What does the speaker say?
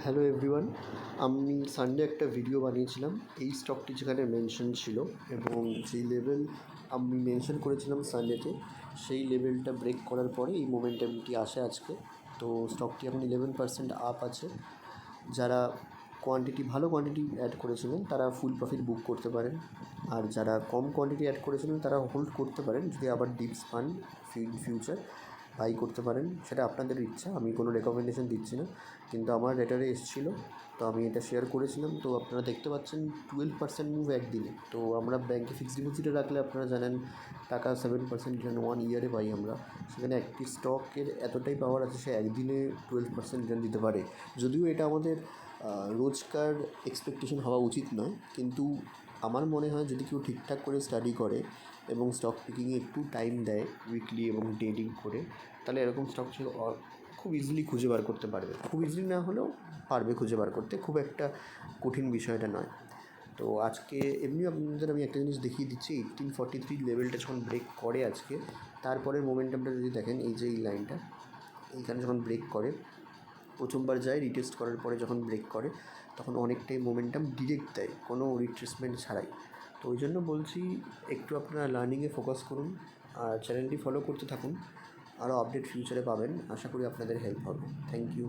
Hello everyone, আমি Sunday একটা video বানিয়েছিলাম এই স্টকটি যেখানে মেনশন ছিল এবং যেই লেভেল আমি মেনশন করেছিলাম সানডেতে সেই লেভেলটা ব্রেক করার পরে এই মোমেন্টামটি আসে আজকে। তো স্টকটি এখন 11% আপ আছে। যারা ভালো কোয়ান্টিটি অ্যাড করেছিলেন তারা ফুল প্রফিট বুক করতে পারেন, আর যারা কম কোয়ান্টিটি অ্যাড করেছিলেন তারা হোল্ড করতে পারেন। যদি আবার ডিপস পান ফিউচার বাই করতে পারেন, সেটা আপনাদের ইচ্ছা, আমি কোনো রেকমেন্ডেশন দিচ্ছি না, কিন্তু আমার রেটারে এসেছিলো তো আমি এটা শেয়ার করেছিলাম। তো আপনারা দেখতে পাচ্ছেন 12% মুভ একদিনে। তো আমরা ব্যাঙ্কে ফিক্সড ডিপোজিটে রাখলে আপনারা জানেন টাকা 7% রিটার্ন 1 ইয়ারে পাই আমরা। সেখানে একটি স্টকের এতটাই পাওয়ার আছে, সে একদিনে 12% রিটার্ন দিতে পারে। যদিও এটা আমাদের রোজকার এক্সপেকটেশন হওয়া উচিত নয়, কিন্তু আমার মনে হয় যদি কেউ ঠিকঠাক করে স্টাডি করে এবং স্টক পিকিংয়ে একটু টাইম দেয় উইকলি এবং ডেইলি করে, তাহলে এরকম স্টক সে খুব ইজিলি খুঁজে বার করতে পারবে। খুব ইজিলি না হলেও পারবে খুঁজে বার করতে, খুব একটা কঠিন বিষয়টা নয়। তো আজকে এমনি আপনাদের আমি একটা জিনিস দেখিয়ে দিচ্ছি, 1843 লেভেলটা যখন ব্রেক করে আজকে, তারপরের মোমেন্টামটা যদি দেখেন, এই যে এই লাইনটা এইখানে যখন ব্রেক করে, প্রথমবার যায় রিটেস্ট করার পরে যখন ব্রেক করে তখন অনেকটাই মোমেন্টাম ডিরেক্ট দেয়, কোনো রিট্রেসমেন্ট ছাড়াই। তো ওই জন্য বলছি একটু আপনারা লার্নিংয়ে ফোকাস করুন আর চ্যানেলটি ফলো করতে থাকুন। আরও আপডেট ফিউচারে পাবেন, আশা করি আপনাদের হেল্প হবে। Thank you.